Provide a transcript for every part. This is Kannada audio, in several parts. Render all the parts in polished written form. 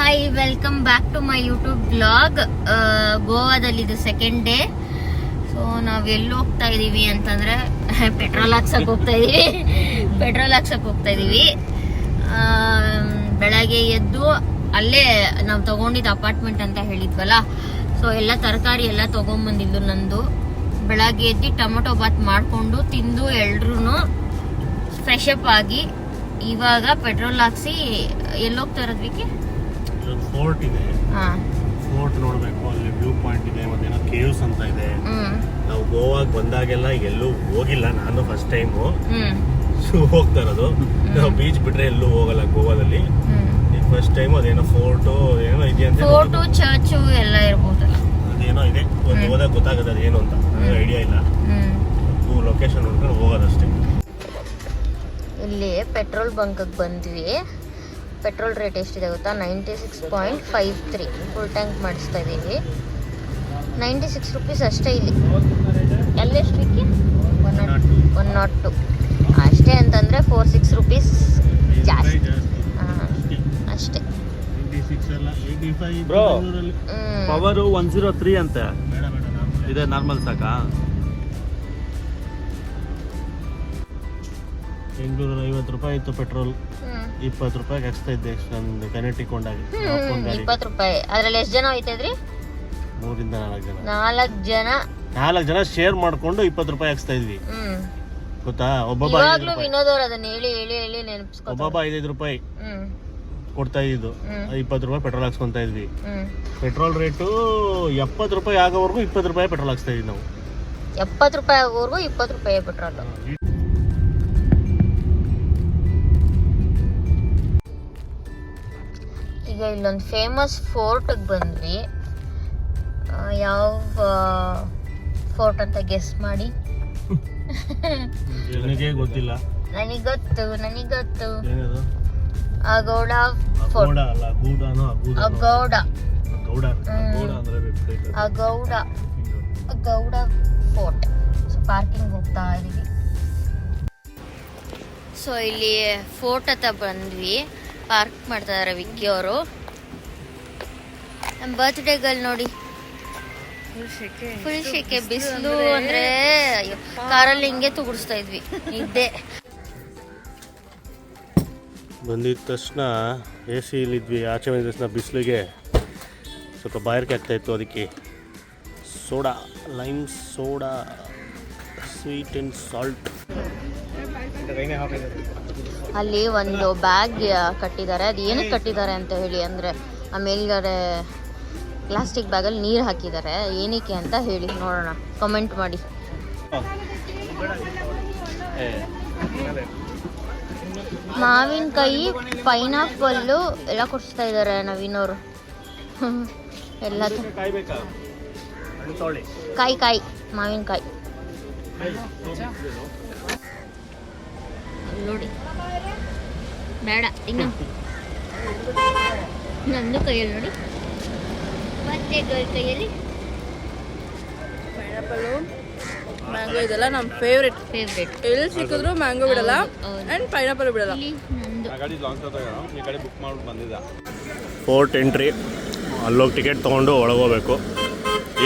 Hi, welcome back to my YouTube blog. ಗೋವಾದಲ್ಲಿ ಇದು ಸೆಕೆಂಡ್ ಡೇ. ಸೊ ನಾವ್ ಎಲ್ಲಿ ಹೋಗ್ತಾ ಇದೀವಿ ಅಂತಂದ್ರೆ ಪೆಟ್ರೋಲ್ ಹಾಕ್ಸಕ್ ಹೋಗ್ತಾ ಇದೀವಿ. ಬೆಳಗ್ಗೆ ಎದ್ದು ಅಲ್ಲೇ ನಾವ್ ತಗೊಂಡಿದ್ ಅಪಾರ್ಟ್ಮೆಂಟ್ ಅಂತ ಹೇಳಿದ್ವಲ್ಲ, ಸೊ ಎಲ್ಲ ತರಕಾರಿ ಎಲ್ಲ ತಗೊಂಡ್ಬಂದಿದ್ದು ನಂದು. ಬೆಳಗ್ಗೆ ಎದ್ದು ಟೊಮೊಟೊ ಬಾತ್ ಮಾಡ್ಕೊಂಡು ತಿಂದು ಎಲ್ರು ಫ್ರೆಶ್ ಅಪ್ ಆಗಿ ಇವಾಗ ಪೆಟ್ರೋಲ್ ಹಾಕ್ಸಿ ಎಲ್ಲಿ ಹೋಗ್ತಾ ಇರೋದ್ವಿಕ್ಕೆ ಫೋರ್ಟ್ ಇದೆ. ಫೋರ್ಟ್ ನೋಡ್ಬೇಕು, ಅಲ್ಲಿ ವ್ಯೂ ಪಾಯಿಂಟ್ ಇದೆ, ಮತ್ತೇನೋ ಕೇವ್ಸ್ ಅಂತ ಇದೆ. ನಾವು ಗೋವಾಗ್ ಬಂದಾಗೆಲ್ಲ ಎಲ್ಲೂ ಹೋಗಿಲ್ಲ, ನಾನು ಫಸ್ಟ್ ಟೈಮ್ ಹೋಗ್ತಾ ಇರೋದು. ನಾವು ಬೀಚ್ ಬಿಟ್ರೆ ಎಲ್ಲೂ ಹೋಗಲ್ಲ ಗೋವಾದಲ್ಲಿ. ಫಸ್ಟ್ ಟೈಮ್ ಅದೇನೋ ಫೋರ್ಟ್ ಏನೋ ಇದೆ ಅಂತ, ಫೋರ್ಟ್ ಚರ್ಚು ಎಲ್ಲ ಇರ್ಬೋದಲ್ಲ, ಅದೇನೋ ಇದೆ. ಹೋದಾಗ ಗೊತ್ತಾಗದ ಅದೇನು ಅಂತ, ಐಡಿಯಾ ಇಲ್ಲ. ಲೊಕೇಶನ್ ನೋಡ್ಕೊಂಡು ಹೋಗೋದಷ್ಟೇ. ಇಲ್ಲಿ ಪೆಟ್ರೋಲ್ ಬಂಕ್ ಬಂದ್ವಿ. ಪೆಟ್ರೋಲ್ ರೇಟ್ ಎಷ್ಟಿದೆ ಗೊತ್ತಾ? 96.53. ಫುಲ್ ಟ್ಯಾಂಕ್ ಮಾಡಿಸ್ತಾ ಇದ್ದೀವಿ. 96 ರೂಪೀಸ್ ಅಷ್ಟೇ ಇಲ್ಲಿ. ಎಲ್ಲೆಷ್ಟಕ್ಕೆ? 102 ಅಷ್ಟೇ. ಅಂತಂದರೆ 4-6 ರೂಪೀಸ್ ಜಾಸ್ತಿ. ಅಷ್ಟೇ. ಪವರ್ 103 ಅಂತ ಇದೆ. ನಾರ್ಮಲ್ ಸಾಕಾ? ಬೆಂಗಳೂರಲ್ಲಿ 50 ರೂಪಾಯಿ ಇತ್ತು ಪೆಟ್ರೋಲ್, 20 ರೂಪಾಯಿಗೆ ಹಾಕ್ಸ್ತಾ ಇದ್ದೆ. ನಂದು ಕನೆಕ್ಟ್ ಕೊಂಡಾಗಿ 20 ರೂಪಾಯಿ. ಅದ್ರಲ್ಲಿ ಎಷ್ಟು ಜನ ಹೋಯ್ತಿದ್ರಿ? 3 ರಿಂದ 4 ಜನ ಶೇರ್ ಮಾಡ್ಕೊಂಡು 20 ರೂಪಾಯಿ ಹಾಕ್ಸ್ತಾ ಇದ್ವಿ. ಗೊತ್ತಾ? ಒಬ್ಬೊಬ್ಬ ವಿನೋದ್ ಅವ್ರು ಅದನ್ನ ಹೇಳಿ ಹೇಳಿ ಹೇಳಿ ನೆನಪಿಸ್ಕೊ. ಒಬ್ಬೊಬ್ಬ 5 ರೂಪಾಯಿ ಕೊಡ್ತಾ ಇದ್ದು 20 ರೂಪಾಯಿ ಪೆಟ್ರೋಲ್ ಹಾಕ್ಸ್ಕೊಂತ ಇದ್ವಿ. ಪೆಟ್ರೋಲ್ ರೇಟು 70 ರೂಪಾಯಿ ಆಗೋವರೆಗೂ 20 ರೂಪಾಯಿ ಪೆಟ್ರೋಲ್ ಹಾಕ್ಸ್ತಾ ಇದ್ವಿ ನಾವು. 70 ರೂಪಾಯಿ ಆಗೋವರೆಗೂ 20 ರೂಪಾಯಿ ಪೆಟ್ರೋಲ್. ಈಗ ಇಲ್ಲೊಂದು ಫೇಮಸ್ ಫೋರ್ಟ್ಗೆ ಬಂದ್ವಿ. ಯಾವ ಫೋರ್ಟ್ ಅಂತ ಗೆಸ್ ಮಾಡಿ. ನನಗೆ ಗೊತ್ತಿಲ್ಲ. ನನಗೊತ್ತು. ಅಗೌಡ ಫೋರ್ಟ್. ಅಗೌಡ ಫೋರ್ಟ್. ಸೊ ಪಾರ್ಕಿಂಗ್ ಹೋಗ್ತಾ ಇದೀವಿ. ಸೊ ಇಲ್ಲಿ ಫೋರ್ಟ್ ಹತ್ರ ಬಂದ್ವಿ. ಪಾರ್ಕ್ ಮಾಡ್ತಾ ಇದಾರೆ ವಿಕ್ಕಿ ಅವರು. ನಮ್ಮ ಬರ್ತ್ಡೇ ಗರ್ಲ್ ನೋಡಿ, ಫುಲ್ ಶೆಕೆ. ಬಿಸಿಲು ಅಂದ್ರೆ ಕಾರಲ್ಲಿ ಹಿಂಗೆ ತುಗುಡಿಸ್ತಾ ಇದ್ವಿ. ಇದ್ದೆ ಬಂದಿದ ತಕ್ಷಣ AC ಇಲ್ಲಿದ್ವಿ. ಆಚೆ ಬಂದಿದ ತಕ್ಷಣ ಬಿಸಿಲಿಗೆ ಸ್ವಲ್ಪ ಬಾಯಾರಿಕೆ ಆಗ್ತಾ ಇತ್ತು. ಅದಕ್ಕೆ soda, lime soda, sweet and salt. ಅಲ್ಲಿ ಒಂದು ಬ್ಯಾಗ್ ಕಟ್ಟಿದ್ದಾರೆ. ಅದು ಏನಕ್ಕೆ ಕಟ್ಟಿದ್ದಾರೆ ಅಂತ ಹೇಳಿ ಅಂದರೆ, ಆ ಮೇಲ್ಗಡೆ ಪ್ಲಾಸ್ಟಿಕ್ ಬ್ಯಾಗಲ್ಲಿ ನೀರು ಹಾಕಿದ್ದಾರೆ. ಏನಕ್ಕೆ ಅಂತ ಹೇಳಿ ನೋಡೋಣ, ಕಮೆಂಟ್ ಮಾಡಿ. ಮಾವಿನಕಾಯಿ, ಪೈನಾಪಲ್ಲು ಎಲ್ಲ ಕೊಡಿಸ್ತಾ ಇದ್ದಾರೆ ನವೀನವರು. ಎಲ್ಲ ಕಾಯಿ ಮಾವಿನಕಾಯಿ ನೋಡಿ. ಬೇಡ ಇನ್ನು ನಂದು ಕೈಯಲ್ಲಿ ನೋಡಿ, ಮತ್ತೆ ಕೈಯಲ್ಲಿ ಪೈನಾಪಲ್ಲು, ಮ್ಯಾಂಗೋ ಇದೆಲ್ಲ ನಮ್ಮ ಫೇವ್ರೆಟ್. ಎಲ್ಲಿ ಸಿಕ್ಕಿದ್ರು ಮ್ಯಾಂಗೋ ಬಿಡಲ್ಲ ಆ್ಯಂಡ್ ಪೈನಾಪಲ್ ಬಿಡಲ್ಲ. Fort entry. ಅಲ್ಲೋಗಿ ಟಿಕೆಟ್ ತೊಗೊಂಡು ಒಳಗೋಗ್ಬೇಕು.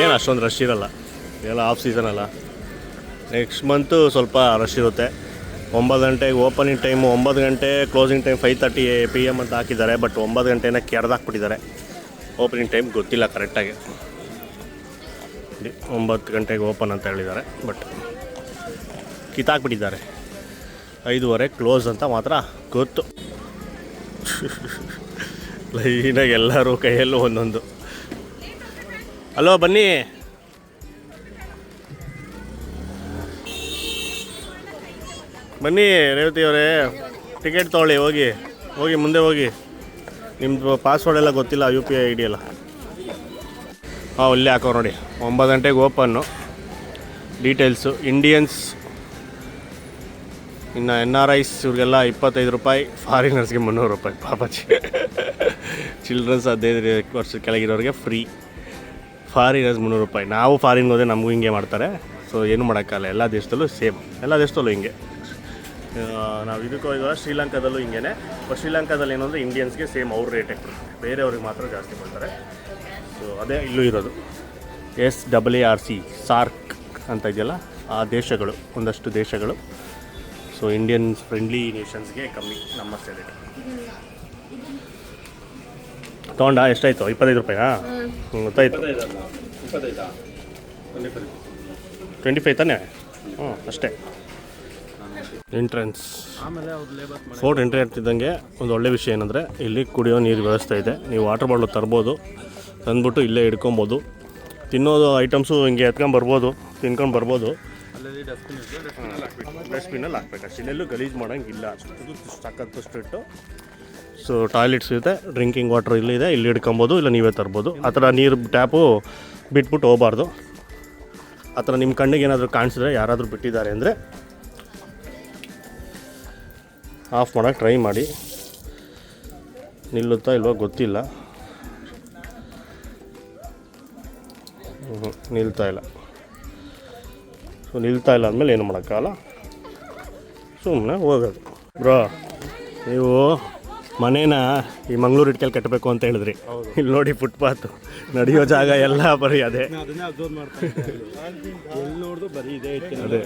ಏನು ಅಷ್ಟೊಂದು ರಶ್ ಇರಲ್ಲ, ಎಲ್ಲ ಆಫ್ ಸೀಸನ್ ಅಲ್ಲ. ನೆಕ್ಸ್ಟ್ ಮಂತು ಸ್ವಲ್ಪ ರಶ್ ಇರುತ್ತೆ. 9 ಗಂಟೆಗೆ ಓಪನಿಂಗ್ ಟೈಮು, 9 ಗಂಟೆ ಕ್ಲೋಸಿಂಗ್ ಟೈಮ್ 5:30 PM ಅಂತ ಹಾಕಿದ್ದಾರೆ. ಬಟ್ 9 ಗಂಟೆನ ಕೆರೆದಾಕ್ಬಿಟ್ಟಿದ್ದಾರೆ. ಓಪನಿಂಗ್ ಟೈಮ್ ಗೊತ್ತಿಲ್ಲ ಕರೆಕ್ಟಾಗಿ. 9 ಗಂಟೆಗೆ ಓಪನ್ ಅಂತ ಹೇಳಿದ್ದಾರೆ, ಬಟ್ ಕಿತ್ತಾಕ್ಬಿಟ್ಟಿದ್ದಾರೆ. 5:30 ಕ್ಲೋಸ್ ಅಂತ ಮಾತ್ರ ಗೊತ್ತು. ಲೈನಾಗಿ ಎಲ್ಲರೂ ಕೈಯಲ್ಲೂ ಒಂದೊಂದು. ಅಲೋ ಬನ್ನಿ. ಬನ್ನಿ ರೇವತಿ ಅವರೇ, ಟಿಕೆಟ್ ತೊಗೊಳ್ಳಿ. ಹೋಗಿ ಮುಂದೆ ಹೋಗಿ. ನಿಮ್ಮದು ಪಾಸ್ವರ್ಡ್ ಎಲ್ಲ ಗೊತ್ತಿಲ್ಲ, UPI ID ಎಲ್ಲ. ಇಲ್ಲೇ ಹಾಕೋ ನೋಡಿ. 9 ಗಂಟೆಗೆ ಓಪನ್ನು. ಡೀಟೇಲ್ಸು ಇಂಡಿಯನ್ಸ್, ಇನ್ನು NRIs ಇವ್ರಿಗೆಲ್ಲ 25 ರೂಪಾಯಿ, ಫಾರಿನರ್ಸ್ಗೆ 300 ರೂಪಾಯಿ. ಪಾಪಾಚಿ. ಚಿಲ್ಡ್ರನ್ಸ್ 15 ವರ್ಷದ ಕೆಳಗಿರೋರಿಗೆ ಫ್ರೀ, ಫಾರಿನರ್ಸ್ 300 ರೂಪಾಯಿ. ನಾವು ಫಾರಿನ್ಗೆ ಹೋದರೆ ನಮಗೂ ಹಿಂಗೆ ಮಾಡ್ತಾರೆ. ಸೊ ಏನು ಮಾಡೋಕ್ಕಲ್ಲ, ಎಲ್ಲ ದೇಶದಲ್ಲೂ ಸೇಮ್, ಎಲ್ಲ ದೇಶದಲ್ಲೂ ಹಿಂಗೆ. ನಾವು ಇದಕ್ಕೆ ಹೋಗಿದ್ವಲ್ಲ ಶ್ರೀಲಂಕಾದಲ್ಲೂ ಹಿಂಗೆ. ಬಟ್ ಶ್ರೀಲಂಕಾದಲ್ಲಿ ಏನಂದರೆ ಇಂಡಿಯನ್ಸ್ಗೆ ಸೇಮ್ ಅವ್ರ ರೇಟೇ ಕೊಡ್ತಾರೆ. ಬೇರೆಯವ್ರಿಗೆ ಮಾತ್ರ ಜಾಸ್ತಿ ಮಾಡ್ತಾರೆ. ಸೊ ಅದೇ ಇಲ್ಲೂ ಇರೋದು SAARC ಸಾರ್ಕ್ ಅಂತ ಇದೆಯಲ್ಲ ಆ ದೇಶಗಳು, ಒಂದಷ್ಟು ದೇಶಗಳು. ಸೊ ಇಂಡಿಯನ್ ಫ್ರೆಂಡ್ಲಿ ನೇಷನ್ಸ್ಗೆ ಕಮ್ಮಿ ನಮ್ಮ ಸ್ಯಾಲರಿ. ತೊಗೊಂಡ ಎಷ್ಟಾಯಿತು? 25 ರೂಪಾಯಾ? ಗೊತ್ತಾಯ್ತು. 25 ತಾನೇ? ಹ್ಞೂ ಅಷ್ಟೇ. ಎಂಟ್ರೆನ್ಸ್ ಆಮೇಲೆ ಅವ್ರು ಲೇಬರ್ ಫೋರ್ಟ್ ಎಂಟ್ರಿ ಆಗ್ತಿದ್ದಂಗೆ ಒಂದು ಒಳ್ಳೆ ವಿಷಯ ಏನಂದರೆ ಇಲ್ಲಿ ಕುಡಿಯೋ ನೀರು ವ್ಯವಸ್ಥೆ ಇದೆ. ನೀವು ವಾಟರ್ ಬಾಟ್ಲು ತರ್ಬೋದು, ತಂದ್ಬಿಟ್ಟು ಇಲ್ಲೇ ಇಟ್ಕೊಬೋದು. ತಿನ್ನೋದು ಐಟಮ್ಸು ಹಿಂಗೆ ಎತ್ಕೊಂಬರ್ಬೋದು, ತಿನ್ಕೊಂಡು ಬರ್ಬೋದು. ಅಲ್ಲಿ ಡಸ್ಟ್ಬಿನಲ್ಲಿ ಹಾಕ್ಬೇಕು ಅಷ್ಟೇ. ಇಲ್ಲೆಲ್ಲೂ ಗಲೀಜು ಮಾಡೋಂಗಿಲ್ಲ, ಅಷ್ಟು ಸಖತ್ತು ಸ್ಟ್ರಿಕ್ಟು. ಸೊ ಟಾಯ್ಲೆಟ್ಸ್ ಇರುತ್ತೆ, ಡ್ರಿಂಕಿಂಗ್ ವಾಟರ್ ಇಲ್ಲಿದೆ, ಇಲ್ಲಿ ಇಟ್ಕೊಬೋದು, ಇಲ್ಲ ನೀವೇ ತರ್ಬೋದು. ಆ ಥರ ನೀರು ಟ್ಯಾಪು ಬಿಟ್ಬಿಟ್ಟು ಹೋಗಬಾರ್ದು. ಆ ಥರ ನಿಮ್ಮ ಕಣ್ಣಿಗೆ ಏನಾದರೂ ಕಾಣಿಸಿದ್ರೆ ಯಾರಾದರೂ ಬಿಟ್ಟಿದ್ದಾರೆ ಅಂದರೆ ಆಫ್ ಮಾಡೋಕ್ಕೆ ಟ್ರೈ ಮಾಡಿ. ನಿಲ್ಲುತ್ತಾ ಇಲ್ವೋ ಗೊತ್ತಿಲ್ಲ. ನಿಲ್ತಾ ಇಲ್ಲ. ಸೊ ನಿಲ್ತಾ ಇಲ್ಲ ಅಂದಮೇಲೆ ಏನು ಮಾಡೋಕ್ಕಾಗಲ್ಲ, ಸುಮ್ಮನೆ ಹೋಗೋದು. ಬ್ರೋ, ನೀವು ಮನೇನ ಈ ಮಂಗಳೂರು ಇಟ್ಕೆಲ್ಲಿ ಕಟ್ಟಬೇಕು ಅಂತ ಹೇಳಿದ್ರಿ. ಇಲ್ಲಿ ನೋಡಿ ಫುಟ್ಪಾತು, ನಡೆಯೋ ಜಾಗ ಎಲ್ಲ ಬರೀ ಅದೇ. ಅದನ್ನೇ ಅಬ್ಸರ್ವ್ ಮಾಡ್ತಾರೆ, ಎಲ್ಲಿ ನೋಡಿದ್ರು ಬರೀ ಇದೆ. ಅದೇ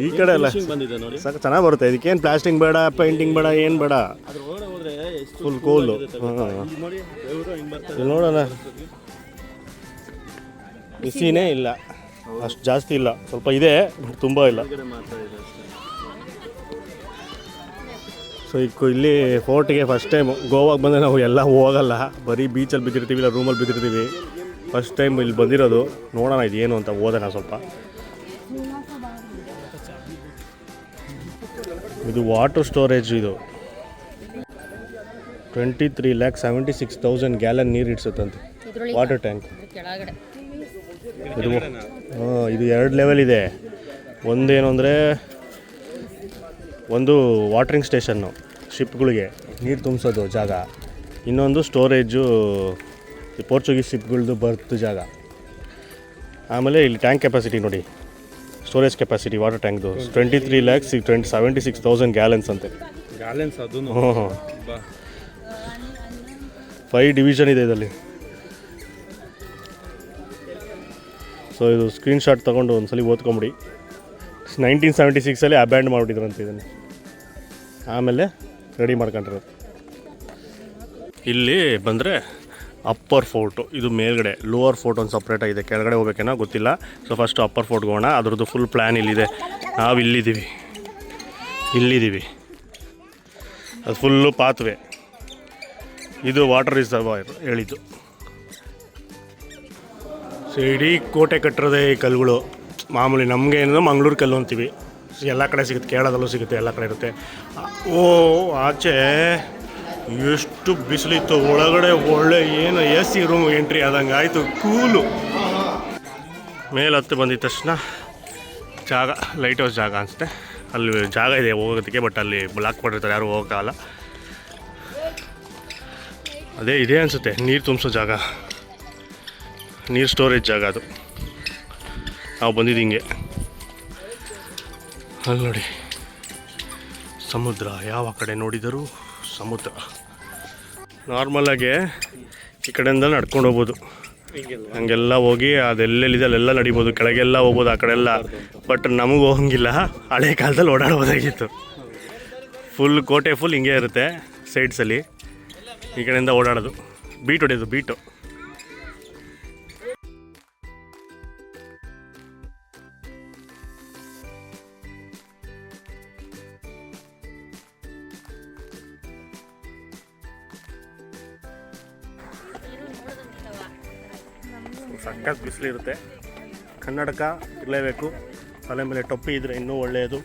ಈ ಕಡೆ ಎಲ್ಲ ಬಂದಿದೆ ನೋಡಿ, ಸಾಕು ಚೆನ್ನಾಗಿ ಬರುತ್ತೆ. ಇದಕ್ಕೇನು ಪ್ಲಾಸ್ಟಿಂಗ್ ಬೇಡ, ಪೇಂಟಿಂಗ್ ಬೇಡ, ಏನು ಬೇಡ, ಅದ್ರ ಒಳಗಡೆ ಹೋದ್ರೆ ಎಷ್ಟು ಫುಲ್ ಕೂಲು. ನೋಡಿ ದೇವರು ಹಿಂಗೆ ಬರ್ತಾರೆ. ಇಲ್ಲಿ ನೋಡೋಣ, ಬಿಸಿನೇ ಇಲ್ಲ, ಅಷ್ಟು ಜಾಸ್ತಿ ಇಲ್ಲ, ಸ್ವಲ್ಪ ಇದೆ, ತುಂಬ ಇಲ್ಲ. ಮಾತ್ರ ಇದೆ ಅಷ್ಟೇ. ಸೊ ಇಲ್ಲಿ ಫೋರ್ಟಿಗೆ ಫಸ್ಟ್ ಟೈಮ್ ಗೋವಾಗೆ ಬಂದರೆ ನಾವು ಎಲ್ಲ ಹೋಗಲ್ಲ, ಬರೀ ಬೀಚಲ್ಲಿ ಬಿದ್ದಿರ್ತೀವಿ, ಇಲ್ಲ ರೂಮಲ್ಲಿ ಬಿದ್ದಿರ್ತೀವಿ. ಫಸ್ಟ್ ಟೈಮ್ ಇಲ್ಲಿ ಬಂದಿರೋದು, ನೋಡೋಣ ಇದು ಏನು ಅಂತ ಓದೋಣ ಸ್ವಲ್ಪ. ಇದು ವಾಟರ್ ಸ್ಟೋರೇಜ್. ಇದು 23,76,000 ಗ್ಯಾಲನ್ ನೀರು ಇಡ್ಸುತ್ತಂತೆ ವಾಟರ್ ಟ್ಯಾಂಕ್. ಕೆಳಗಡೆ ಇದು 2 ಲೆವೆಲ್ ಇದೆ. ಒಂದೇನು ಅಂದರೆ ಒಂದು ವಾಟ್ರಿಂಗ್ ಸ್ಟೇಷನ್ನು, ಶಿಪ್ಗಳಿಗೆ ನೀರು ತುಂಬಿಸೋದು ಜಾಗ. ಇನ್ನೊಂದು ಸ್ಟೋರೇಜು, ಪೋರ್ಚುಗೀಸ್ ಶಿಪ್ಗಳದ್ದು ಬರ್ತ್ ಜಾಗ. ಆಮೇಲೆ ಇಲ್ಲಿ ಟ್ಯಾಂಕ್ ಕೆಪಾಸಿಟಿ ನೋಡಿ, ಸ್ಟೋರೇಜ್ ಕೆಪಾಸಿಟಿ ವಾಟರ್ ಟ್ಯಾಂಕ್ದು 23,76,000 ಗ್ಯಾಲನ್ಸ್ ಅಂತೆ. ಗ್ಯಾಲೆನ್ಸ್ ಅದು. ಹ್ಞೂ 5 ಡಿವಿಷನ್ ಇದೆ ಇದರಲ್ಲಿ. ಸೊ ಇದು ಸ್ಕ್ರೀನ್ಶಾಟ್ ತೊಗೊಂಡು ಒಂದ್ಸಲಿ ಓದ್ಕೊಂಬಿಡಿ. 1976 ಅಬ್ಯಾಂಡ್ ಮಾಡಿಬಿಟ್ಟಿದ್ರಂತೆ ಇದನ್ನು, ಆಮೇಲೆ ರೆಡಿ ಮಾಡ್ಕೊಂಡಿರೋದು. ಇಲ್ಲಿ ಬಂದರೆ ಅಪ್ಪರ್ ಫೋರ್ಟು, ಇದು ಮೇಲ್ಗಡೆ. ಲೋವರ್ ಫೋರ್ಟ್ ಒಂದು ಸಪ್ರೇಟ್ ಆಗಿದೆ, ಕೆಳಗಡೆ ಹೋಗ್ಬೇಕೇನೋ ಗೊತ್ತಿಲ್ಲ. ಸೊ ಫಸ್ಟು ಅಪ್ಪರ್ ಫೋರ್ಟ್ಗೆ ಹೋಗೋಣ. ಅದ್ರದ್ದು ಫುಲ್ ಪ್ಲ್ಯಾನ್ ಇಲ್ಲಿದೆ. ನಾವು ಇಲ್ಲಿದ್ದೀವಿ, ಅದು ಫುಲ್ಲು ಪಾತ್ವೆ. ಇದು ವಾಟರ್ ರಿಸರ್ವಾಯರ್ ಹೇಳಿದ್ದು. ಸೊ ಇಡೀ ಕೋಟೆ ಕಟ್ಟಿರೋದೇ ಈ ಕಲ್ಲುಗಳು. ಮಾಮೂಲಿ ನಮಗೆ ಏನಂದ್ರೆ ಮಂಗಳೂರು ಕಲ್ಲು ಅಂತೀವಿ, ಎಲ್ಲ ಕಡೆ ಸಿಗುತ್ತೆ, ಕೇರಳದಲ್ಲೂ ಸಿಗುತ್ತೆ, ಎಲ್ಲ ಕಡೆ ಇರುತ್ತೆ. ಓ ಆಚೆ ಎಷ್ಟು ಬಿಸಿಲಿತ್ತು, ಒಳಗಡೆ ಒಳ್ಳೆ ಏನು AC ರೂಮ್ ಎಂಟ್ರಿ ಆದಂಗೆ ಆಯಿತು, ಕೂಲು. ಮೇಲೆ ಹತ್ತು ಬಂದಿದ್ದ ತಕ್ಷಣ ಜಾಗ, ಲೈಟ್ ಹೌಸ್ ಜಾಗ ಅನಿಸುತ್ತೆ. ಅಲ್ಲಿ ಜಾಗ ಇದೆ ಹೋಗೋದಕ್ಕೆ, ಬಟ್ ಅಲ್ಲಿ ಬ್ಲಾಕ್ ಮಾಡಿರ್ತಾರೆ, ಯಾರು ಹೋಗೋಕ್ಕಾಗಲ್ಲ. ಅದೇ ಇದೆ ಅನಿಸುತ್ತೆ ನೀರು ತುಂಬಿಸೋ ಜಾಗ, ನೀರು ಸ್ಟೋರೇಜ್ ಜಾಗ ಅದು. ನಾವು ಬಂದಿದ್ದು ಹಿಂಗೆ. ಅಲ್ಲಿ ನೋಡಿ ಸಮುದ್ರ, ಯಾವ ಕಡೆ ನೋಡಿದರೂ ಸಮುದ್ರ. ನಾರ್ಮಲಾಗಿ ಈ ಕಡೆಯಿಂದ ನಡ್ಕೊಂಡು ಹೋಗ್ಬೋದು, ಹಂಗೆಲ್ಲ ಹೋಗಿ ಅದೆಲ್ಲೆಲ್ಲಿದೆ ಅಲ್ಲೆಲ್ಲ ನಡಿಬೋದು, ಕೆಳಗೆಲ್ಲ ಹೋಗ್ಬೋದು ಆ ಕಡೆ ಎಲ್ಲ. ಬಟ್ ನಮಗೆ ಹೋಗಂಗಿಲ್ಲ, ಹಳೆ ಕಾಲದಲ್ಲಿ ಓಡಾಡ್ಬೋದಾಗಿತ್ತು. ಫುಲ್ ಕೋಟೆ ಫುಲ್ ಹಿಂಗೆ ಇರುತ್ತೆ ಸೈಡ್ಸಲ್ಲಿ, ಈ ಕಡೆಯಿಂದ ಓಡಾಡೋದು. ಬೀಟ್ ಹೊಡೆಯೋದು, ಬೀಟು. ಸಖತ್ ಬಿಸಿಲಿರುತ್ತೆ. ಕನ್ನಡಕ ಇರಲೇಬೇಕು, ತಲೆ ಮೇಲೆ ಟೊಪ್ಪಿ ಇದ್ದರೆ ಇನ್ನೂ ಒಳ್ಳೆಯದು.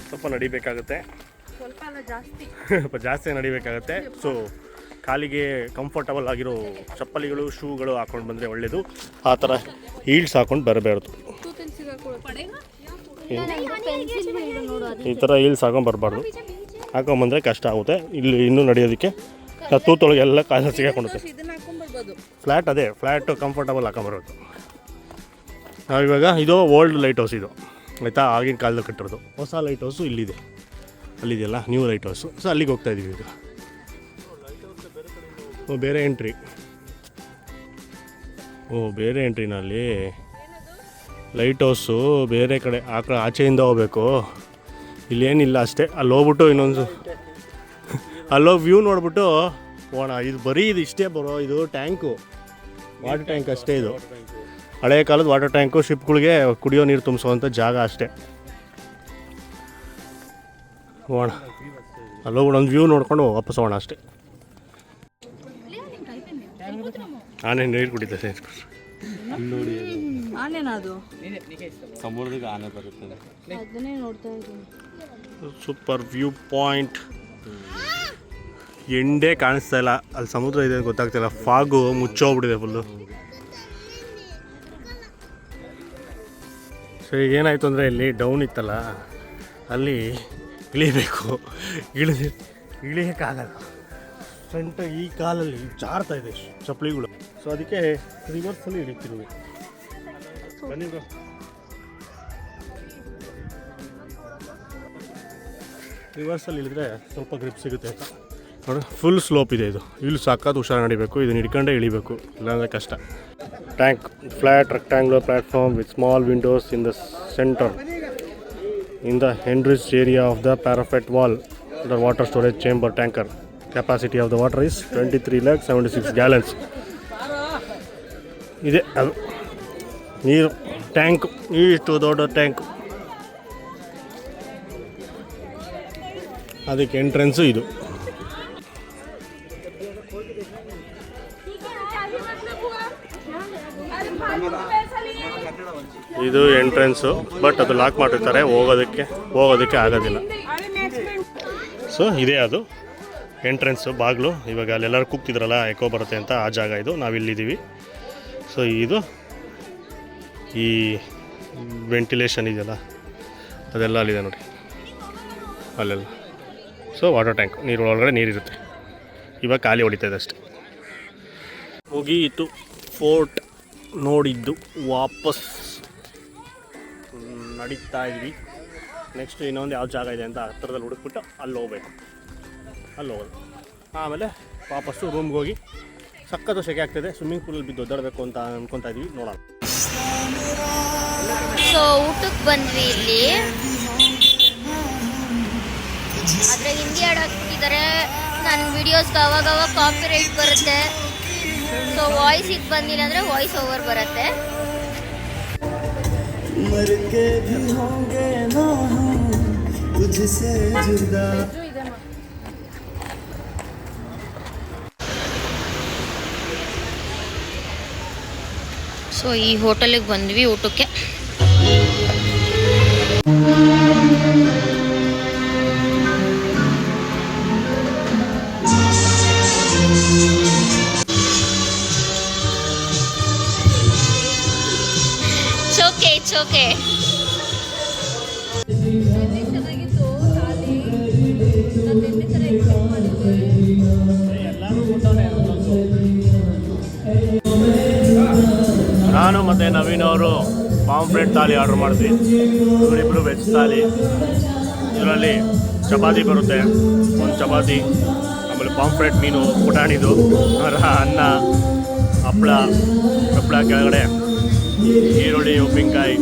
ಸ್ವಲ್ಪ ನಡಿಬೇಕಾಗುತ್ತೆ, ಸ್ವಲ್ಪ ಜಾಸ್ತಿ ನಡಿಬೇಕಾಗುತ್ತೆ. ಸೊ ಕಾಲಿಗೆ ಕಂಫರ್ಟಬಲ್ ಆಗಿರೋ ಚಪ್ಪಲಿಗಳು, ಶೂಗಳು ಹಾಕೊಂಡು ಬಂದರೆ ಒಳ್ಳೆಯದು. ಆ ಥರ ಹೀಲ್ಸ್ ಹಾಕೊಂಡು ಬರಬಾರ್ದು. ಈ ಥರ ಹೀಲ್ಸ್ ಹಾಕೊಂಡು ಬರಬಾರ್ದು, ಹಾಕೊಂಬಂದರೆ ಕಷ್ಟ ಆಗುತ್ತೆ. ಇಲ್ಲಿ ಇನ್ನೂ ನಡೆಯೋದಕ್ಕೆ ತೂತೊಳಗೆ ಎಲ್ಲ ಕಾಲ ಸಿಗಾಕೊಂಡುತ್ತೆ. ಫ್ಲ್ಯಾಟ್, ಅದೇ ಫ್ಲ್ಯಾಟು ಕಂಫರ್ಟಬಲ್ ಹಾಕೊಂಬರೋದು. ನಾವಿವಾಗ ಇದು ಓಲ್ಡ್ ಲೈಟ್ ಹೌಸ್ ಇದು ಆಯಿತಾ, ಆಗಿನ ಕಾಲದಲ್ಲಿ ಕಟ್ಟಿರೋದು. ಹೊಸ ಲೈಟ್ ಹೌಸು ಇಲ್ಲಿದೆ, ಅಲ್ಲಿದೆಯಲ್ಲ ನ್ಯೂ ಲೈಟ್ ಹೌಸು. ಸೊ ಅಲ್ಲಿಗೆ ಹೋಗ್ತಾಯಿದ್ದೀವಿ ಈಗ. ಬೇರೆ ಎಂಟ್ರಿ. ಬೇರೆ ಎಂಟ್ರಿನ ಅಲ್ಲಿ ಲೈಟ್ ಹೌಸು ಬೇರೆ ಕಡೆ ಆಚೆಯಿಂದ ಹೋಗ್ಬೇಕು. ಇಲ್ಲೇನಿಲ್ಲ ಅಷ್ಟೇ. ಅಲ್ಲಿ ಹೋಗ್ಬಿಟ್ಟು ಇನ್ನೊಂದು ಅಲ್ಲೋಗಿ ವ್ಯೂ ನೋಡ್ಬಿಟ್ಟು ಹೋಗೋಣ. ಇದು ಬರೀ ಇದು ಇಷ್ಟೇ ಬರೋ, ಇದು ಟ್ಯಾಂಕು, ವಾಟರ್ ಟ್ಯಾಂಕ್ ಅಷ್ಟೇ. ಇದು ಹಳೆಯ ಕಾಲದ ವಾಟರ್ ಟ್ಯಾಂಕು, ಶಿಪ್ಗಳಿಗೆ ಕುಡಿಯೋ ನೀರು ತುಂಬಿಸೋವಂಥ ಜಾಗ ಅಷ್ಟೇ. ಹೋಗೋಣ, ಅಲ್ಲೋಗ್ಬಿಟ್ಟು ಒಂದು ವ್ಯೂ ನೋಡ್ಕೊಂಡು ವಾಪಸ್ ಹೋಗೋಣ ಅಷ್ಟೇ. ಆನೆ ನೀರು ಕುಡಿತಾರೆ ನೋಡಿ, ಆನೆನದು ಸಮುದ್ರದಾಗ ಆನೆ ಬರುತ್ತದೆ. ಅದನ್ನೇ ನೋಡ್ತಾ ಇದ್ದೀನಿ. Super view point. ಎಂಡೇ ಕಾಣಿಸ್ತಾ ಇಲ್ಲ. ಅಲ್ಲಿ ಸಮುದ್ರ ಇದೆ ಅಂತ ಗೊತ್ತಾಗ್ತಿಲ್ಲ. ಫಾಗು ಮುಚ್ಚೋಗ್ಬಿಟ್ಟಿದೆ ಫುಲ್ಲು. ಸರಿ, ಏನಾಯಿತು ಅಂದರೆ ಇಲ್ಲಿ ಡೌನ್ ಇತ್ತಲ್ಲ, ಅಲ್ಲಿ ಇಳಿಬೇಕು. ಇಳಿಯೋಕ್ಕಾಗಲ್ಲ. ಫ್ರಂಟ್ ಈ ಕಾಲಲ್ಲಿ ಜಾರ್ತಾ ಇದೆ ಚಪ್ಪಲಿಗಳು. ಸೊ ಅದಕ್ಕೆ ರಿವರ್ಸಲ್ಲಿ ಇಳಿತೀವಿ. ಬನ್ನಿ ಬ್ರೋ. ರಿವರ್ಸಲ್ಲಿ ಇಳಿದ್ರೆ ಸ್ವಲ್ಪ ಗ್ರಿಪ್ ಸಿಗುತ್ತೆ ಅಂತ ನೋಡಿ. ಫುಲ್ ಸ್ಲೋಪ್ ಇದೆ ಇದು. ಇಲ್ಲಿ ಸಾಕಾದ ಹುಷಾರು ನಡಿಬೇಕು. ಇದನ್ನ ಹಿಡ್ಕೊಂಡೇ ಇಳಿಬೇಕು, ಇಲ್ಲಾಂದರೆ ಕಷ್ಟ. Tank flat rectangular platform with small windows in the center. In the enriched area of the parapet wall, the water storage chamber tanker. Capacity of the water is 23,76 gallons. ಇದೆ ಅದು ನೀರು ಟ್ಯಾಂಕ್. ಇಷ್ಟು ದೊಡ್ಡ ಟ್ಯಾಂಕ್. ಅದಕ್ಕೆ ಎಂಟ್ರೆನ್ಸು ಇದು. ಇದು ಎಂಟ್ರೆನ್ಸು, ಬಟ್ ಅದು ಲಾಕ್ ಮಾಡಿರ್ತಾರೆ. ಹೋಗೋದಕ್ಕೆ ಆಗೋದಿಲ್ಲ. ಸೊ ಇದೇ ಅದು ಎಂಟ್ರೆನ್ಸು, ಬಾಗಿಲು. ಇವಾಗ ಅಲ್ಲೆಲ್ಲರೂ ಕೂಗ್ತಿದ್ರಲ್ಲ ಎಕೋ ಬರುತ್ತೆ ಅಂತ, ಆ ಜಾಗ ಇದು. ನಾವಿಲ್ಲಿದ್ದೀವಿ. ಸೊ ಇದು ಈ ವೆಂಟಿಲೇಷನ್ ಇದೆಯಲ್ಲ, ಅದೆಲ್ಲ ಅಲ್ಲಿದೆ ನೋಡಿ, ಅಲ್ಲೆಲ್ಲ. ಸೊ ವಾಟರ್ ಟ್ಯಾಂಕ್, ನೀರು ಒಳಗಡೆ ನೀರಿರುತ್ತೆ. ಇವಾಗ ಖಾಲಿ ಹೊಡಿತಾಯಿದೆ ಅಷ್ಟೆ. ಮುಗೀತು ಫೋರ್ಟ್ ನೋಡಿದ್ದು. ವಾಪಸ್ ನಡೀತಾ ಇದ್ವಿ. ನೆಕ್ಸ್ಟ್ ಇನ್ನೊಂದು ಯಾವ ಜಾಗ ಇದೆ ಅಂತ ಹತ್ತಿರದಲ್ಲಿ ಹುಡುಕ್ಬಿಟ್ಟು ಅಲ್ಲಿ ಹೋಗ್ಬೇಕು. ಅಲ್ಲಿ ಹೋಗೋದು. ಆಮೇಲೆ ವಾಪಸ್ಸು ರೂಮ್ಗೆ ಹೋಗಿ ಸಕ್ಕತ್ತು ಸೆಕೆ ಆಗ್ತದೆ. ಸ್ವಿಮ್ಮಿಂಗ್ ಪೂಲಲ್ಲಿ ಬಿದ್ದು ಒದ್ದಾಡಬೇಕು ಅಂತ ಅಂದ್ಕೊತಾ ಇದ್ವಿ. ನೋಡೋಣ. ಸೊ ಊಟಕ್ಕೆ ಬಂದ್ವಿ ಇಲ್ಲಿ. ಆದರೆ ಹಿಂದಿ ಹಾಡು ಹಾಕ್ಬಿಟ್ಟಿದ್ದಾರೆ. ನನ್ನ ವಿಡಿಯೋಸ್ಗೆ ಅವಾಗವಾಗ ಕಾಪಿ ರೈಟ್ ಬರುತ್ತೆ. ಸೊ ವಾಯ್ಸ್ ಇದು ಬಂದಿಲ್ಲ ಅಂದರೆ ವಾಯ್ಸ್ ಓವರ್ ಬರುತ್ತೆ. ಸೊ ಈ ಹೋಟೆಲಿಗೆ ಬಂದ್ವಿ ಊಟಕ್ಕೆ. It's okay. ನಾನು ಮತ್ತು ನವೀನ್ ಅವರು ಪಾಂಫ್ರೆಟ್ ಥಾಲಿ ಆರ್ಡರ್ ಮಾಡಿದ್ವಿ. ಇವರಿಬ್ಬರು ವೆಜ್ ಥಾಲಿ. ಇದರಲ್ಲಿ ಚಪಾತಿ ಬರುತ್ತೆ, ಒಂದು ಚಪಾತಿ, ಆಮೇಲೆ ಪಾಂಫ್ರೆಟ್ ಮೀನು, ಪುಟಾಣಿದು, ಅನ್ನ, ಹಪ್ಪಳ ಕೆಳಗಡೆ, ಈರುಳ್ಳಿ, ಉಪ್ಪಿನಕಾಯಿ,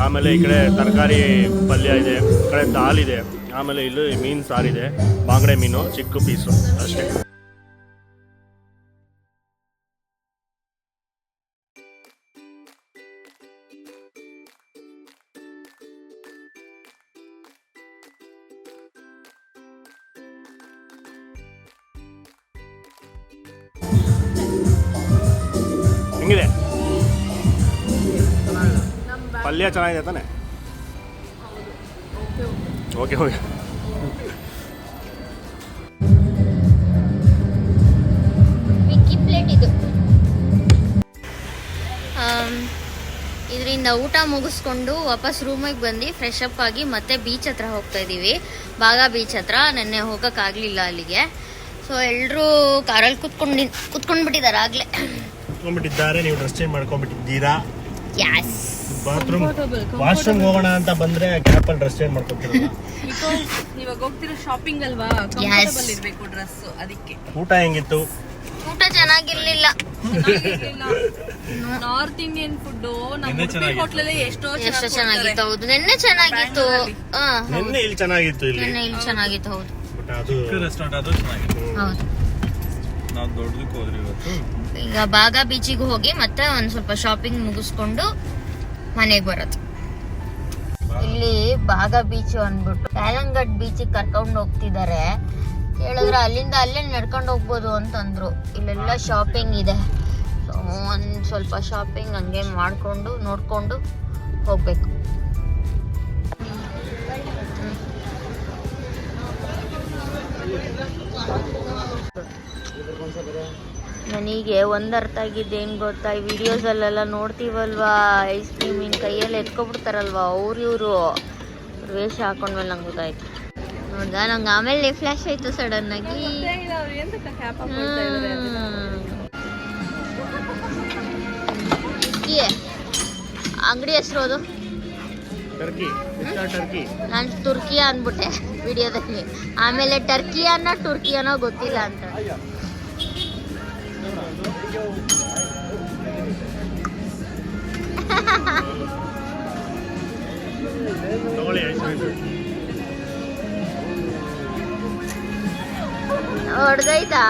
ಆಮೇಲೆ ಈ ಕಡೆ ತರಕಾರಿ ಪಲ್ಯ ಇದೆ, ಈ ಕಡೆ ದಾಲಿದೆ, ಆಮೇಲೆ ಇಲ್ಲಿ ಮೀನು ಸಾರಿದೆ, ಬಾಂಗಡೆ ಮೀನು ಚಿಕ್ಕ ಪೀಸು ಅಷ್ಟೇ. ಹೆಂಗಿದೆ ಪಲ್ಯ? ಚೆನ್ನಾಗಿದೆ ತಾನೆ? Okay okay. ಪ್ಲೇಟ್ ಇದು. ಇದರಿಂದ ಊಟ ಮುಗಿಸ್ಕೊಂಡು ವಾಪಸ್ ರೂಮಿಗೆ ಬಂದು ಫ್ರೆಶ್ ಅಪ್ ಆಗಿ ಮತ್ತೆ ಬೀಚ್ ಹತ್ರ ಹೋಗ್ತಾ ಇದ್ದೀವಿ. ಬಾಗಾ ಬೀಚ್ ಹತ್ರ. ನೆನ್ನೆ ಹೋಗೋಕ್ಕಾಗಲಿಲ್ಲ ಅಲ್ಲಿಗೆ. ಸೊ ಎಲ್ಲರೂ ಕಾರಲ್ಲಿ ಕುತ್ಕೊಂಡ್ಬಿಟ್ಟಿದ್ದಾರೆ ಆಗಲೇ. ಕುತ್ಕೊಂಡ್ಬಿಟ್ಟಿದ್ದಾರೆ. ನೀವು ಡ್ರೆಸ್ ಚೇಂಜ್ ಮಾಡ್ಕೊಂಡ್ಬಿಟ್ಟಿದ್ದೀರಾ? ಯಾಸ್. ಬಾತ್ರೂಮ್ ವಾಶ್ರೂಮ್ ಹೋಗೋಣ ಅಂತ ಬಂದ್ರೆ ಗ್ಯಾಪಲ್ಲಿ ಡ್ರೆಸ್ ಚೇಂಜ್ ಮಾಡ್ಕೊತೀರಲ್ಲ. ಇವಾಗ ಹೋಗ್ತಿರೋ ಶಾಪಿಂಗ್ ಅಲ್ವಾ, ಕಂಫರ್ಟಬಲ್ ಇರಬೇಕು ಡ್ರೆಸ್, ಅದಕ್ಕೆ. ಊಟ ಹೆಂಗಿತ್ತು? ಊಟ ಚೆನ್ನಾಗಿರ್ಲಿಲ್ಲ. ನಾರ್ತ್ ಇಂಡಿಯನ್ ಫುಡ್ ನಮ್ಮ ಹೋಟ್ಲಲ್ಲಿ ಎಷ್ಟೋ ಚೆನ್ನಾಗಿತ್ತು. ಹೌದು, ನಿನ್ನೆ ಚೆನ್ನಾಗಿತ್ತು. ನಿನ್ನೆ ಇಲ್ಲಿ ಚೆನ್ನಾಗಿತ್ತು. ನಿನ್ನೆ ಇಲ್ಲಿ ಚೆನ್ನಾಗಿತ್ತು. ಹೌದು ರೆಸ್ಟೋರೆಂಟ್ ಅದು ಚೆನ್ನಾಗಿತ್ತು. ಹೌದು. ನಾವು ದೊಡ್ಡದಕ್ಕೆ ಹೋದ್ರಿ ಇವತ್ತು. ಈಗ ಬಾಗಾ ಬೀಚಿಗೆ ಹೋಗಿ ಮತ್ತೆ ಒಂದ್ ಸ್ವಲ್ಪ ಶಾಪಿಂಗ್ ಮುಗಿಸ್ಕೊಂಡು ಮನೆಗೆ ಬರೋದು. ಇಲ್ಲಿ ಬಾಗಾ ಬೀಚ್ ಅಂದ್ಬಿಟ್ಟು ಕ್ಯಾಲಂಗಡ್ ಬೀಚಿಗೆ ಕರ್ಕೊಂಡು ಹೋಗ್ತಿದ್ದಾರೆ. ಹೇಳಿದ್ರೆ ಅಲ್ಲಿಂದ ಅಲ್ಲೇ ನಡ್ಕೊಂಡು ಹೋಗ್ಬೋದು ಅಂತಂದ್ರು. ಇಲ್ಲೆಲ್ಲ ಶಾಪಿಂಗ್ ಇದೆ. ಸೊ ಒಂದ್ ಸ್ವಲ್ಪ ಶಾಪಿಂಗ್ ಹಂಗೆ ಮಾಡ್ಕೊಂಡು ನೋಡ್ಕೊಂಡು ಹೋಗ್ಬೇಕು. ನನಗೆ ಅರ್ಥ ಆಗಿದ್ದೇನು ಗೊತ್ತಾ, ಈ ವಿಡಿಯೋಸಲ್ಲೆಲ್ಲ ನೋಡ್ತೀವಲ್ವಾ, ಐಸ್ ಕ್ರೀಮಿನ ಕೈಯಲ್ಲಿ ಎತ್ಕೊಬಿಡ್ತಾರಲ್ವಾ ಇವರು ವೇಷ ಹಾಕೊಂಡ್ಮೇಲೆ ನಂಗೆ ಗೊತ್ತಾಯ್ತು. ನೋಡ್ದ, ನಂಗೆ ಆಮೇಲೆ ಫ್ಲಾಶ್ ಆಯ್ತು ಸಡನ್ ಆಗಿ. ಅಂಗಡಿ ಹೆಸರು ಅದು ನಾನು ತುರ್ಕಿಯಾ ಅಂದ್ಬಿಟ್ಟೆ ವಿಡಿಯೋದಲ್ಲಿ. ಆಮೇಲೆ ಟರ್ಕಿಯಾನೋ ಟುರ್ಕಿಯಾನೋ ಗೊತ್ತಿಲ್ಲ ಅಂತ. ಹೊಡೆದೈತಾ?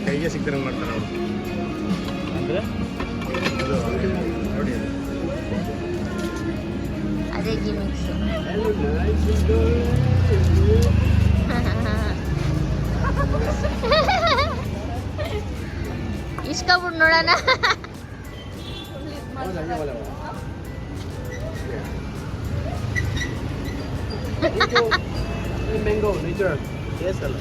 ಕೈಗೆ ಸಿಗ್ತಾರೆ ಮಾಡ್ತಾರೆ ಅವರು. ಅಂದ್ರೆ ನೋಡಿ ಅದೇ ಗಿಮಿಕ್ಸ್. ಇಸ್ಕೊಬಿಟ್ಟು ನೋಡೋಣ. ಮ್ಯಾಂಗೋ ನೇಚರ್ ಟೇಸ್ಟ್ ಅಲ್ಲ.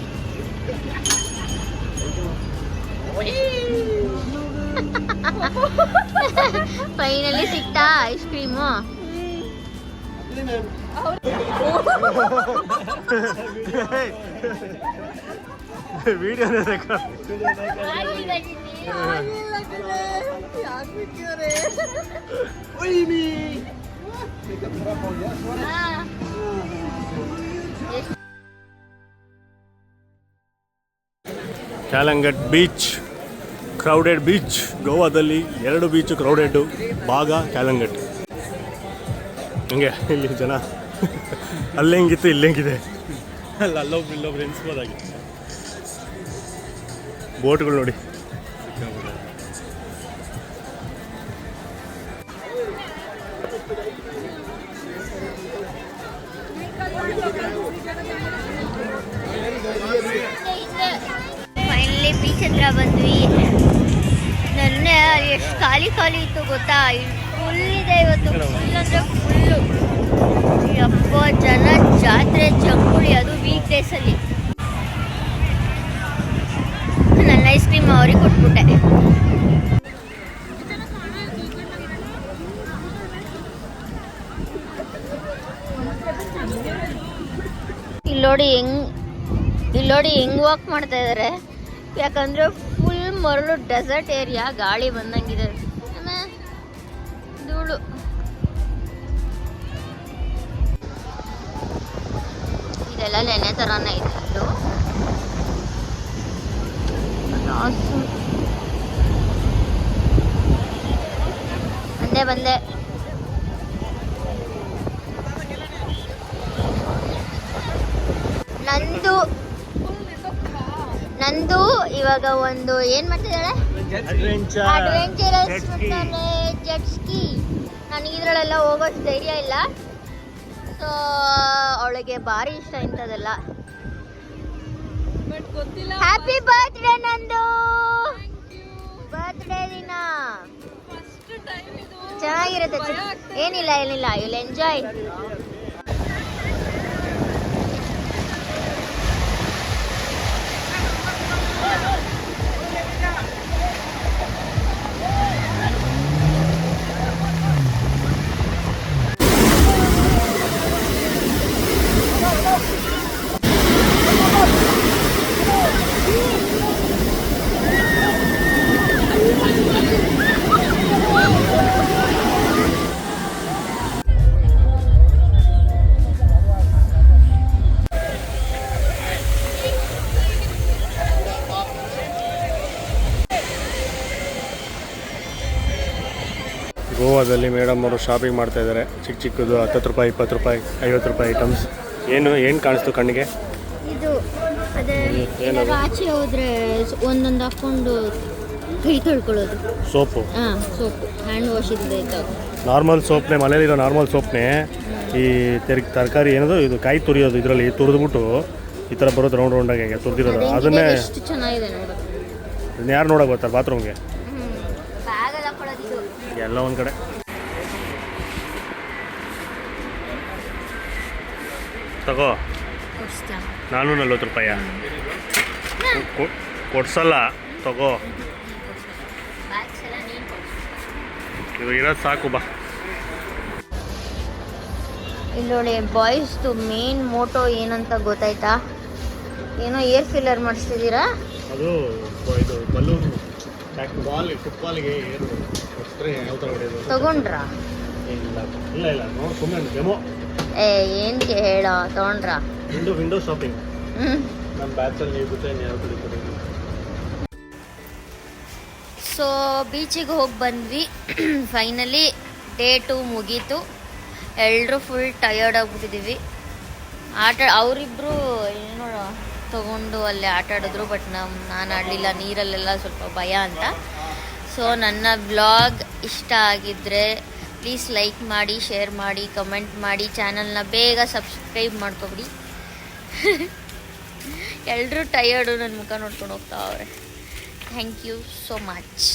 ಫೈನಲಿ ಸಿಕ್ತಾ ಐಸ್ ಕ್ರೀಮು. ವಿಡಿಯೋನೇ ಕ್ಯಾಲಂಗಟ್ ಬೀಚ್, ಕ್ರೌಡೆಡ್ ಬೀಚ್. ಗೋವಾದಲ್ಲಿ 2 ಬೀಚು ಕ್ರೌಡೆಡ್, ಬಾಗಾ, ಕ್ಯಾಲಂಗಟ್. ಹಿಂಗೆ ಇಲ್ಲಿ ಜನ ಅಲ್ಲೆಂಗಿತ್ತು ಇಲ್ಲೆಂಗಿದೆ. ಅಲ್ಲೊಬ್ರು ಎನ್ಸ್ಬೋದಾಗಿ ಬೋಟ್ಗಳು ನೋಡಿ. ಫೈನಲಿ ಬೀಚ್ ಹತ್ರ ಬಂದ್ವಿ. ನೆನ್ನೆ ಎಷ್ಟು ಖಾಲಿ ಇತ್ತು ಗೊತ್ತಾ, ಫುಲ್ ಇದೆ ಇವತ್ತು. ಫುಲ್ ಅಂದರೆ ಫುಲ್ಲು. ಯಪ್ಪ ಜನ, ಜಾತ್ರೆ ಜಂಗುಳಿ, ಅದು ವೀಕ್ ಡೇಸಲ್ಲಿ. ನನ್ನ ಐಸ್ ಕ್ರೀಮ್ ಅವ್ರಿಗೆ ಕೊಟ್ಬಿಟ್ಟೆ. ಇಲ್ಲೋಡಿ ಹೆಂಗ್ ವಾಕ್ ಮಾಡ್ತಾ ಇದಾರೆ. ಯಾಕಂದ್ರೆ ಫುಲ್ ಮರಳು, ಡೆಸರ್ಟ್ ಏರಿಯಾ, ಗಾಳಿ ಬಂದಂಗಿದೆ, ಧೂಳು. ಇದೆಲ್ಲ ನೆನೆ ತರಾನೇ ಇದೆ. ಇದು ಬಂದೆ. ನಂದು ಇವಾಗ ಒಂದು ಏನ್ ಮಾಡ್ತಿದ್ದಾಳೆ, ಅಡ್ವೆಂಚರಸ್ ಜೆಟ್ ಸ್ಕಿ. ನನಗೆ ಇದ್ರಲ್ಲೆಲ್ಲ ಹೋಗೋಷ್ಟು ಧೈರ್ಯ ಇಲ್ಲ. ಸೊ ಅವಳಿಗೆ ಭಾರಿ ಇಷ್ಟ ಇಂಥದ್ದೆಲ್ಲ. ಹ್ಯಾಪಿ ಬರ್ತ್ಡೇ ನಂದು. ಬರ್ತ್ಡೇ ದಿನ ಚೆನ್ನಾಗಿರುತ್ತೆ. ಏನಿಲ್ಲ ವಿಲ್ ಎಂಜಾಯ್. ಭಾಗದಲ್ಲಿ ಮೇಡಮ್ ಅವರು ಶಾಪಿಂಗ್ ಮಾಡ್ತಾ ಇದ್ದಾರೆ. ಚಿಕ್ಕ ಚಿಕ್ಕದು 10 ರೂಪಾಯಿ 20 ರೂಪಾಯಿ 50 ರೂಪಾಯಿ ಐಟಮ್ಸ್. ಏನು ಕಾಣಿಸ್ತು ಕಣ್ಣಿಗೆ? ಇದು ಅದೇ ಏನಾದ್ರು ಆಚೆ ಹೋದ್ರೆ ಒಂದೊಂದು ಹಾಕೊಂಡು ಕೈ ತೊಳ್ಕೊಳ್ಳೋದು. ಸೋಪು. ಹಾಂ, ಸೋಪು, ಹ್ಯಾಂಡ್ ವಾಶ್ ಇದೆ. ನಾರ್ಮಲ್ ಸೋಪ್ನೇ, ಮನೇಲಿರೋ ನಾರ್ಮಲ್ ಸೋಪ್ನೇ ಈ ತರಕಾರಿ ಏನದು ಇದು ಕಾಯಿ ತುರಿಯೋದು, ಇದರಲ್ಲಿ ತುರಿದ್ಬಿಟ್ಟು ಈ ಥರ ಬರೋದು ರೌಂಡ್ ರೌಂಡಾಗಿ ತುರಿದಿರೋದು. ಅದನ್ನೇ ಎಷ್ಟು ಚೆನ್ನಾಗಿದೆ ನೋಡೋದು. ಅದನ್ನ ಯಾರು ನೋಡೋಕೆ ಬರ್ತಾರೆ ಬಾತ್ರೂಮ್ಗೆ? ಬ್ಯಾಗಲ್ಲಿ ಹಾಕೊಳ್ಳೋದು ಇದು. ಎಲ್ಲ ಒಂದು ಕಡೆ. ತಗೋ. 440 ರೂಪಾಯ ಕೊಡ್ಸಲ್ಲ, ತಗೋ. ಇದು ಇರೋದು ಸಾಕು ಬಾ. ಇಲ್ಲೊಳ್ಳೆ ಬಾಯ್ಸ್ದು ಮೇನ್ ಮೋಟೋ ಏನಂತ ಗೊತ್ತಾಯ್ತಾ? ಏನೋ ಏರ್ ಫಿಲ್ಲರ್ ಮಾಡಿಸ್ತಿದ್ದೀರಾ? ಅದು ಇದು ಬಲೂನ್ ಫುಟ್ಬಾಲ್ಗೆ ಏನು ಯಾವ ಥರ ಹೊಡೆಯೋದು? ತಗೊಂಡ್ರಾ? ಇಲ್ಲ ನೋಡಿ ಸುಮ್ಮನೆ ಡೆಮೋ. ಏನಕ್ಕೆ ಹೇಳ, ತಗೊಂಡ್ರಾ? Window shopping. ನಮ್ಮ ಬ್ಯಾಚಲ್ಲಿ ಯಾವ ಸೊ ಬೀಚಿಗೆ ಹೋಗಿ ಬಂದ್ವಿ. ಫೈನಲಿ ಡೇ 2 ಮುಗೀತು. ಎಲ್ಲರೂ ಫುಲ್ ಟಯರ್ಡ್ ಆಗಿಬಿಟ್ಟಿದ್ದೀವಿ. ಅವರಿಬ್ಬರು ಏನೋ ತೊಗೊಂಡು ಅಲ್ಲೇ ಆಟ ಆಡಿದ್ರು, ಬಟ್ ನಾನು ಆಡಲಿಲ್ಲ, ನೀರಲ್ಲೆಲ್ಲ ಸ್ವಲ್ಪ ಭಯ ಅಂತ. ಸೊ ನನ್ನ ವ್ಲಾಗ್ ಇಷ್ಟ ಆಗಿದ್ದರೆ ಪ್ಲೀಸ್ ಲೈಕ್ ಮಾಡಿ, ಶೇರ್ ಮಾಡಿ, ಕಮೆಂಟ್ ಮಾಡಿ, ಚಾನಲ್ನ ಬೇಗ ಸಬ್ಸ್ಕ್ರೈಬ್ ಮಾಡ್ಕೊಬಿಡಿ. ಎಲ್ಲರೂ ಟಯರ್ಡು ನನ್ನ ಮುಖ ನೋಡ್ಕೊಂಡು ಹೋಗ್ತಾವ್ರೆ. Thank you so much.